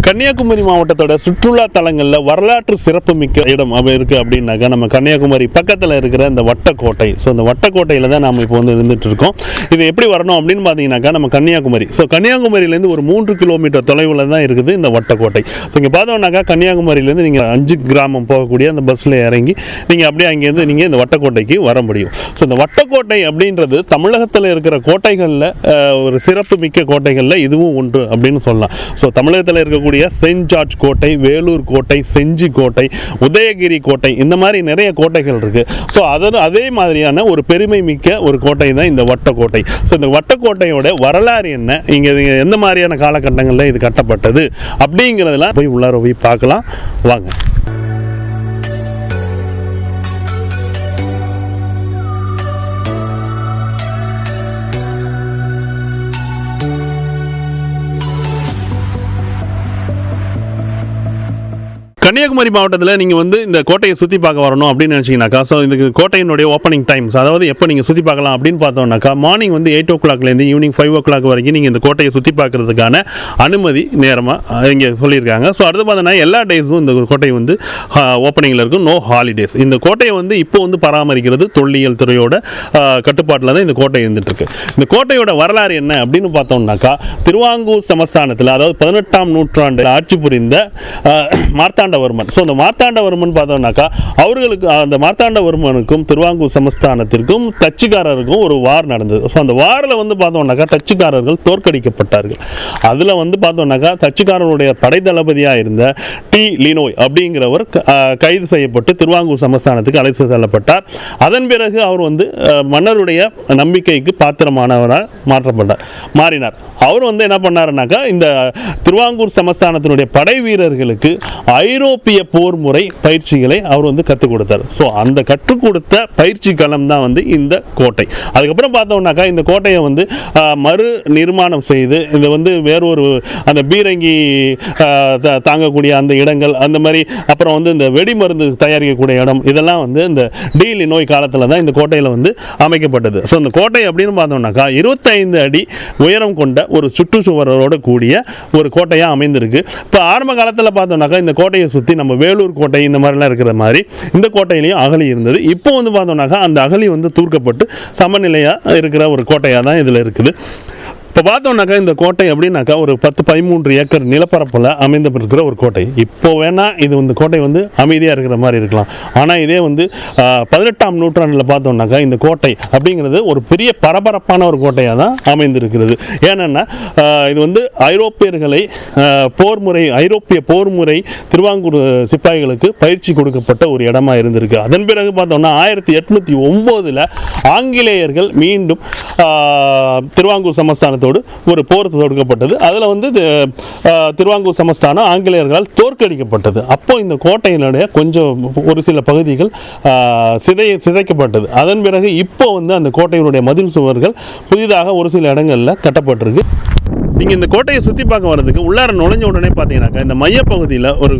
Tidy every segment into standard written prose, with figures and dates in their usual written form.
கன்னியாகுமரி மாவட்டத்தோட சுற்றுலா தலங்களில் வரலாற்று சிறப்பு மிக்க இடம் இருக்குது அப்படின்னாக்கா நம்ம கன்னியாகுமரி பக்கத்தில் இருக்கிற இந்த வட்டக்கோட்டை. ஸோ இந்த வட்டக்கோட்டையில் தான் நம்ம இப்போ வந்து இருந்துகிட்டு இருக்கோம். இது எப்படி வரணும் அப்படின்னு பார்த்தீங்கன்னாக்கா நம்ம கன்னியாகுமரி, ஸோ கன்னியாகுமரியிலேருந்து ஒரு 3 கிலோமீட்டர் தொலைவில் தான் இருக்குது இந்த வட்டக்கோட்டை. ஸோ இங்கே பார்த்தோம்னாக்கா கன்னியாகுமரியிலேருந்து நீங்கள் 5 கிராமம் போகக்கூடிய அந்த பஸ்ஸில் இறங்கி நீங்கள் அப்படியே அங்கேருந்து நீங்கள் இந்த வட்டக்கோட்டைக்கு வர முடியும். ஸோ இந்த வட்டக்கோட்டை அப்படின்றது தமிழகத்தில் இருக்கிற கோட்டைகளில் ஒரு சிறப்பு மிக்க கோட்டைகளில் இதுவும் ஒன்று அப்படின்னு சொல்லலாம். ஸோ தமிழகத்தில் இருக்கக்கூடிய செயின்ட் ஜார்ஜ் கோட்டை, வேலூர் கோட்டை, செஞ்சி கோட்டை, உதயகிரி கோட்டை, இந்த மாதிரி நிறைய கோட்டைகள் இருக்கு. ஸோ அதே மாதிரியான ஒரு பெருமை மிக்க ஒரு கோட்டை தான் இந்த வட்டக்கோட்டை. ஸோ இந்த வட்டக்கோட்டையோட வரலாறு என்ன, இங்கே எந்த மாதிரியான காலகட்டங்களில் இது கட்டப்பட்டது அப்படிங்கிறதெல்லாம் போய் உள்ளார போய் பார்க்கலாம் வாங்க. கன்னியாகுமரி மாவட்டத்தில் நீங்கள் வந்து இந்த கோட்டையை சுற்றி பார்க்க வரணும் அப்படின்னு நினச்சிங்கனாக்கா, ஸோ இதுக்கு கோட்டையினுடைய ஓப்பனிங் டைம்ஸ், அதாவது எப்போ நீங்கள் சுற்றி பார்க்கலாம் அப்படின்னு பார்த்தோம்னாக்கா மார்னிங் வந்து 8 o'clockலேருந்து ஈவினிங் 5 o'clock வரைக்கும் நீங்கள் இந்த கோட்டையை சுற்றி பார்க்குறதுக்கான அனுமதி நேரமாக இங்கே சொல்லியிருக்காங்க. ஸோ அடுத்து பார்த்தோன்னா எல்லா டேஸும் இந்த கோட்டை வந்து ஓப்பனிங்கில் இருக்கும், நோ ஹாலிடேஸ். இந்த கோட்டையை வந்து இப்போ வந்து பராமரிக்கிறது தொல்லியல் துறையோட கட்டுப்பாட்டில் தான் இந்த கோட்டை இருந்துகிட்ருக்கு. இந்த கோட்டையோட வரலாறு என்ன அப்படின்னு பார்த்தோம்னாக்கா, திருவாங்கூர் சமஸ்தானத்தில், அதாவது 18ஆம் நூற்றாண்டு ஆட்சி புரிந்த மார்த்தாண்டவர்மன். ஸோ அந்த மார்த்தாண்டவர்மன் பார்த்தோம்னாக்கா அவர்களுக்கு, அந்த மார்த்தாண்டவர்மனுக்கும் திருவாங்கூர் சமஸ்தானத்திற்கும் டச்சுக்காரருக்கும் ஒரு வார் நடந்தது. ஸோ அந்த வாரில் வந்து பார்த்தோம்னாக்கா டச்சுக்காரர்கள் தோற்கடிக்கப்பட்டார்கள். அதில் வந்து பார்த்தோம்னாக்கா டச்சுக்காரருடைய படை தளபதியாக இருந்த டி லினோய் அப்படிங்கிறவர் கைது செய்யப்பட்டு திருவாங்கூர் சமஸ்தானத்துக்கு அழைத்து செல்லப்பட்டார். அதன் பிறகு அவர் வந்து மன்னருடைய நம்பிக்கைக்கு பாத்திரமானவராக மாறினார். அவர் வந்து என்ன பண்ணாருனாக்கா, இந்த திருவாங்கூர் சமஸ்தானத்தினுடைய படை வீரர்களுக்கு ஐரோப்பிய போர் முறை பயிற்சிகளை அவர் வந்து கற்றுக் கொடுத்தார். ஸோ அந்த கற்றுக் கொடுத்த பயிற்சி களம் தான் வந்து இந்த கோட்டை. அதுக்கப்புறம் பார்த்தோம்னாக்கா இந்த கோட்டையை வந்து மறு நிர்மாணம் செய்து இந்த வந்து வேறொரு அந்த பீரங்கி தாங்கக்கூடிய அந்த இடங்கள், அந்த மாதிரி அப்புறம் வந்து இந்த வெடிமருந்து தயாரிக்கக்கூடிய இடம், இதெல்லாம் வந்து இந்த டீலி நோய் காலத்தில் தான் இந்த கோட்டையில் வந்து அமைக்கப்பட்டது. ஸோ இந்த கோட்டை அப்படின்னு பார்த்தோம்னாக்கா 25 அடி உயரம் கொண்ட ஒரு சுற்றுச்சுவரோடு கூடிய ஒரு கோட்டையாக அமைந்திருக்கு. இப்போ ஆரம்ப காலத்தில் பார்த்தோம்னாக்கா இந்த கோட்டையை சுற்றி நம்ம வேலூர் கோட்டை இந்த மாதிரிலாம் இருக்கிற மாதிரி இந்த கோட்டையிலையும் அகழி இருந்தது. இப்போ வந்து பார்த்தோம்னாக்கா அந்த அகழி வந்து தூர்க்கப்பட்டு சமநிலையாக இருக்கிற ஒரு கோட்டையாக தான் இதில் இருக்குது. இப்போ பார்த்தோம்னாக்கா இந்த கோட்டை அப்படின்னாக்கா ஒரு 10-13 ஏக்கர் நிலப்பரப்பில் அமைந்திருக்கிற ஒரு கோட்டை. இப்போ வேணால் இது வந்து கோட்டை வந்து அமைதியாக இருக்கிற மாதிரி இருக்கலாம். ஆனால் இதே வந்து 18ஆம் நூற்றாண்டில் பார்த்தோம்னாக்கா இந்த கோட்டை அப்படிங்கிறது ஒரு பெரிய பரபரப்பான ஒரு கோட்டையாக தான் அமைந்திருக்கிறது. ஏன்னா இது வந்து ஐரோப்பியர்களை ஐரோப்பிய போர் முறை திருவாங்கூர் சிப்பாய்களுக்கு பயிற்சி கொடுக்கப்பட்ட ஒரு இடமா இருந்திருக்கு. அதன் பிறகு பார்த்தோம்னா 1809 ஆங்கிலேயர்கள் மீண்டும் திருவாங்கூர் சமஸ்தானத்தோடு ஒரு போர் தொடுக்கப்பட்டது. அதில் வந்து திருவாங்கூர் சமஸ்தானம் ஆங்கிலேயர்களால் தோற்கடிக்கப்பட்டது. அப்போ இந்த கோட்டையினுடைய கொஞ்சம் ஒரு சில பகுதிகள் சிதைக்கப்பட்டது. அதன் பிறகு இப்போ வந்து அந்த கோட்டையினுடைய மதில் சுவர்கள் புதிதாக ஒரு சில இடங்களில் கட்டப்பட்டிருக்கு. நீங்கள் இந்த கோட்டையை சுற்றி பார்க்க வர்றதுக்கு உள்ளார நுழைஞ்ச உடனே பார்த்தீங்கன்னாக்கா இந்த மையப்பகுதியில் ஒரு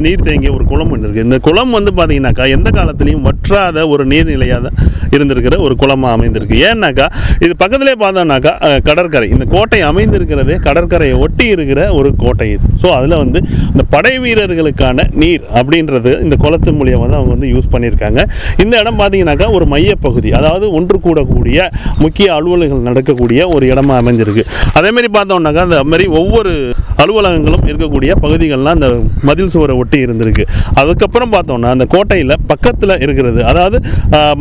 நீர் தேங்கிய ஒரு குளம் ஒன்று இருக்குது. இந்த குளம் வந்து பார்த்தீங்கன்னாக்கா எந்த காலத்துலேயும் வற்றாத ஒரு நீர்நிலையாக இருந்திருக்கிற ஒரு குளமாக அமைந்திருக்கு. ஏன்னாக்கா இது பக்கத்திலே பார்த்தோம்னாக்கா கடற்கரை. இந்த கோட்டை அமைந்திருக்கிறதே கடற்கரையை ஒட்டி இருக்கிற ஒரு கோட்டை இது. ஸோ அதில் வந்து இந்த படை வீரர்களுக்கான நீர் அப்படின்றது இந்த குளத்து மூலியமாக தான் அவங்க வந்து யூஸ் பண்ணியிருக்காங்க. இந்த இடம் பார்த்தீங்கன்னாக்கா ஒரு மையப்பகுதி, அதாவது ஒன்று கூடக்கூடிய முக்கிய அலுவலகங்கள் நடக்கக்கூடிய ஒரு இடமா அமைஞ்சிருக்கு. அதேமாதிரி பார்த்தோம்னாக்கா அந்த மாதிரி ஒவ்வொரு அலுவலகங்களும் இருக்கக்கூடிய பகுதிகள்லாம் அந்த மதில் சுவரை ஒட்டி இருந்திருக்கு. அதுக்கப்புறம் பார்த்தோம்னா அந்த கோட்டையில் பக்கத்தில் இருக்கிறது, அதாவது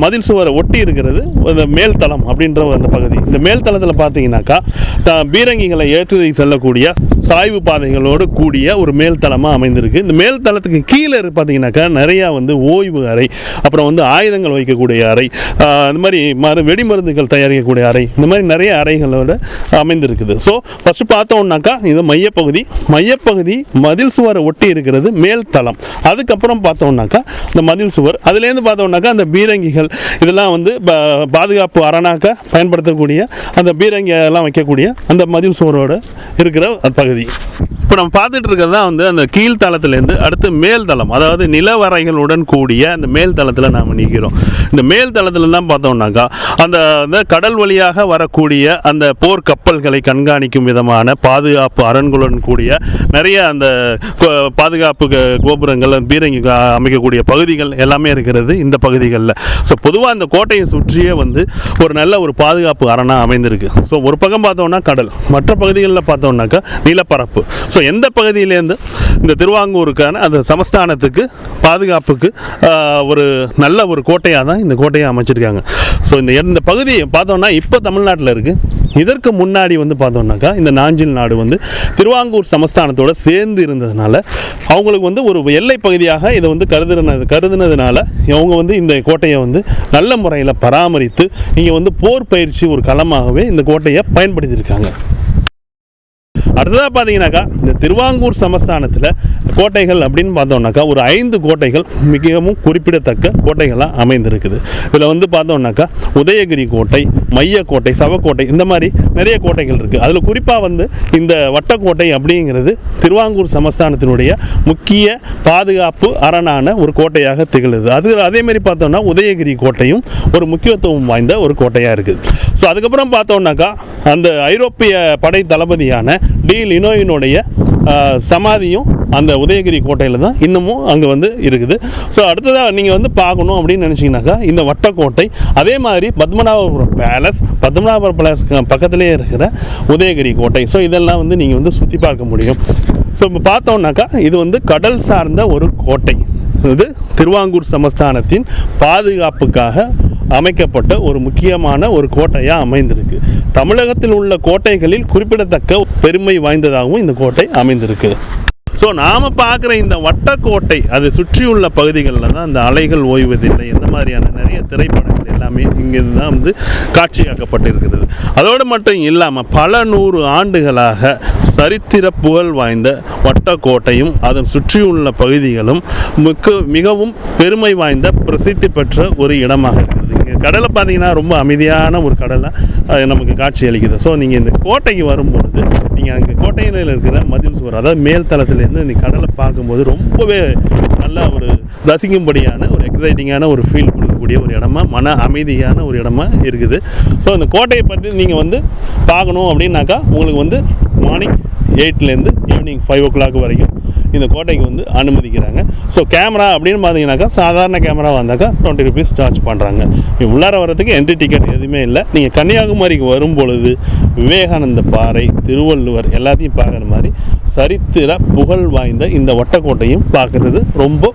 மதில் சுவரை ஒட்டி இருக்கிறது அந்த மேல்தளம் அப்படின்ற அந்த பகுதி. இந்த மேல்தளத்தில் பார்த்தீங்கன்னாக்கா பீரங்கிகளை ஏற்றி செல்லக்கூடிய சாய்வு பாதைகளோடு கூடிய ஒரு மேல்தளமாக அமைந்திருக்கு. இந்த மேல்தளத்துக்கு கீழே பார்த்தீங்கன்னாக்கா நிறையா வந்து ஓய்வு அறை, அப்புறம் வந்து ஆயுதங்கள் வைக்கக்கூடிய அறை, இந்த மாதிரி வெடிமருந்துகள் தயாரிக்கக்கூடிய அறை, இந்த மாதிரி நிறைய அறைகளோடு அமைந்திருக்குது. ஸோ ஃபஸ்ட்டு பார்த்தோம்னாக்கா இது மையப்பகுதி மதில் சுவரை ஒட்டி இருக்கிறது மேல்தளம். அதுக்கப்புறம் பார்த்தோம்னாக்கா இந்த மதில் சுவர், அதுலேருந்து பார்த்தோம்னாக்கா அந்த பீரங்கிகள் இதெல்லாம் வந்து பாதுகாப்பு அரணாக்க பயன்படுத்தக்கூடிய அந்த பீரங்கி எல்லாம் வைக்கக்கூடிய அந்த மதில் சுவரோடு இருக்கிற பகுதி. இப்போ நம்ம பார்த்துட்டு இருக்கிறது தான் வந்து அந்த கீழ்த்தளத்துலேருந்து அடுத்து மேல் தளம், அதாவது நிலவரைகளுடன் கூடிய அந்த மேல் தளத்தில் நாம் நிற்கிறோம். இந்த மேல் தளத்தில் தான் பார்த்தோம்னாக்கா அந்த கடல் வழியாக வரக்கூடிய அந்த போர் கப்பல்களை கண்காணிக்கும் விதமான பாதுகாப்பு அரண்களுடன் கூடிய நிறைய அந்த பாதுகாப்பு கோபுரங்கள், பீரங்கி அமைக்கக்கூடிய பகுதிகள் எல்லாமே இருக்கிறது இந்த பகுதிகளில். ஸோ பொதுவாக அந்த கோட்டையை சுற்றியே வந்து ஒரு நல்ல ஒரு பாதுகாப்பு அரணாக அமைந்திருக்கு. ஸோ ஒரு பக்கம் பார்த்தோம்னா கடல், மற்ற பகுதிகளில் பார்த்தோம்னாக்கா நிலப்பரப்பு. ஸோ எந்த பகுதியிலேருந்து இந்த திருவாங்கூருக்கான அந்த சமஸ்தானத்துக்கு பாதுகாப்புக்கு ஒரு நல்ல ஒரு கோட்டையாக தான் இந்த கோட்டையை அமைச்சிருக்காங்க. ஸோ இந்த பகுதியை பார்த்தோம்னா இப்போ தமிழ்நாட்டில் இருக்குது. இதற்கு முன்னாடி வந்து பார்த்தோம்னாக்கா இந்த நாஞ்சில் நாடு வந்து திருவாங்கூர் சமஸ்தானத்தோடு சேர்ந்து இருந்ததுனால அவங்களுக்கு வந்து ஒரு எல்லை பகுதியாக இதை வந்து கருதுனதுனால அவங்க வந்து இந்த கோட்டையை வந்து நல்ல முறையில் பராமரித்து இங்கே வந்து போர் பயிற்சி ஒரு களமாகவே இந்த கோட்டையை பயன்படுத்தியிருக்காங்க. அடுத்ததாக பார்த்தீங்கன்னாக்கா இந்த திருவாங்கூர் சமஸ்தானத்தில் கோட்டைகள் அப்படின்னு பார்த்தோம்னாக்கா ஒரு 5 கோட்டைகள் மிகவும் குறிப்பிடத்தக்க கோட்டைகளாக அமைந்திருக்குது. இதில் வந்து பார்த்தோம்னாக்கா உதயகிரி கோட்டை, மையக்கோட்டை, சவக்கோட்டை, இந்த மாதிரி நிறைய கோட்டைகள் இருக்குது. அதில் குறிப்பாக வந்து இந்த வட்டக்கோட்டை அப்படிங்கிறது திருவாங்கூர் சமஸ்தானத்தினுடைய முக்கிய பாதுகாப்பு அரணான ஒரு கோட்டையாக திகழுது. அதேமாதிரி பார்த்தோம்னா உதயகிரி கோட்டையும் ஒரு முக்கியத்துவம் வாய்ந்த ஒரு கோட்டையாக இருக்குது. ஸோ அதுக்கப்புறம் பார்த்தோம்னாக்கா அந்த ஐரோப்பிய படை தளபதியான டி லினோயினுடைய சமாதியும் அந்த உதயகிரி கோட்டையில் தான் இன்னமும் அங்கே வந்து இருக்குது. ஸோ அடுத்ததாக நீங்கள் வந்து பார்க்கணும் அப்படின்னு நினச்சிங்கனாக்கா இந்த வட்டக்கோட்டை, அதே மாதிரி பத்மநாபபுரம் பேலஸ் பக்கத்துலேயே இருக்கிற உதயகிரி கோட்டை. ஸோ இதெல்லாம் வந்து நீங்கள் வந்து சுற்றி பார்க்க முடியும். ஸோ இப்போ பார்த்தோம்னாக்கா இது வந்து கடல் சார்ந்த ஒரு கோட்டை. இது திருவாங்கூர் சமஸ்தானத்தின் பாதுகாப்புக்காக அமைக்கப்பட்ட ஒரு முக்கியமான ஒரு கோட்டையாக அமைந்திருக்கு. தமிழகத்தில் உள்ள கோட்டைகளில் குறிப்பிடத்தக்க பெருமை வாய்ந்ததாகவும் இந்த கோட்டை அமைந்திருக்கு. ஸோ நாம் பார்க்குற இந்த வட்டக்கோட்டை அதை சுற்றியுள்ள பகுதிகளில் தான் இந்த அலைகள் ஓய்வதில்லை, எந்த மாதிரியான நிறைய திரைப்படங்கள் எல்லாமே இங்கே தான் வந்து காட்சியாக்கப்பட்டிருக்கிறது. அதோடு மட்டும் இல்லாமல் பல 100 ஆண்டுகளாக சரித்திர புகழ் வாய்ந்த வட்டக்கோட்டையும் அதன் சுற்றியுள்ள பகுதிகளும் மிகவும் பெருமை வாய்ந்த பிரசித்தி பெற்ற ஒரு இடமாக இருக்குது. இங்கே கடலை பார்த்தீங்கன்னா ரொம்ப அமைதியான ஒரு கடலாக நமக்கு காட்சி அளிக்குது. ஸோ நீங்கள் இந்த கோட்டைக்கு வரும்பொழுது நீங்கள் அங்கே கோட்டையில் இருக்கிற மதில் சுவர், அதாவது மேல் தளத்துலேருந்து இந்த கடலை பார்க்கும்போது ரொம்பவே நல்லா ஒரு ரசிக்கும்படியான ஒரு எக்ஸைட்டிங்கான ஒரு ஃபீல் கொடுக்கக்கூடிய ஒரு இடமா, மன அமைதியான ஒரு இடமா இருக்குது. ஸோ இந்த கோட்டையை பற்றி நீங்கள் வந்து பார்க்கணும் அப்படின்னாக்கா உங்களுக்கு வந்து மார்னிங் 8லேருந்து ஈவினிங் 5 o'clock வரைக்கும் இந்த கோட்டைக்கு வந்து அனுமதிக்கிறாங்க. ஸோ கேமரா அப்படின்னு பார்த்தீங்கன்னாக்கா சாதாரண கேமரா வந்தாக்கா 20 rupees சார்ஜ் பண்ணுறாங்க. உள்ளார வரதுக்கு என்ட்ரி டிக்கெட் எதுவுமே இல்லை. நீங்கள் கன்னியாகுமரிக்கு வரும்பொழுது விவேகானந்த பாறை, திருவள்ளுவர் எல்லாத்தையும் பார்க்குற மாதிரி சரித்திர புகழ் வாய்ந்த இந்த வட்டக்கோட்டையும் பார்க்குறது ரொம்ப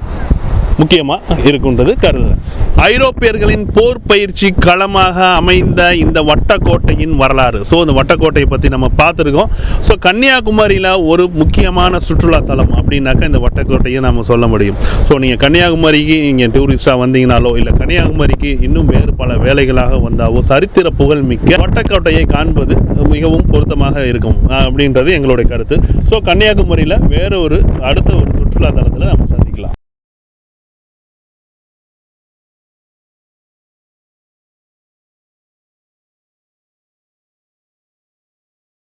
முக்கியமாக இருக்குன்றது கருதுகிறேன். ஐரோப்பியர்களின் போர் பயிற்சி களமாக அமைந்த இந்த வட்டக்கோட்டையின் வரலாறு. ஸோ இந்த வட்டக்கோட்டையை பற்றி நம்ம பார்த்துருக்கோம். ஸோ கன்னியாகுமரியில் ஒரு முக்கியமான சுற்றுலாத்தலம் அப்படின்னாக்கா இந்த வட்டக்கோட்டையை நம்ம சொல்ல முடியும். ஸோ நீங்கள் கன்னியாகுமரிக்கு இங்கே டூரிஸ்டாக வந்தீங்கனாலோ இல்லை கன்னியாகுமரிக்கு இன்னும் வேறு பல வேலைகளாக வந்தாவோ சரித்திர புகழ் மிக்க வட்டக்கோட்டையை காண்பது மிகவும் பொருத்தமாக இருக்கும் அப்படின்றது எங்களுடைய கருத்து. ஸோ கன்னியாகுமரியில் வேற ஒரு அடுத்த ஒரு சுற்றுலாத்தலத்தில் நம்ம சந்திக்கலாம்.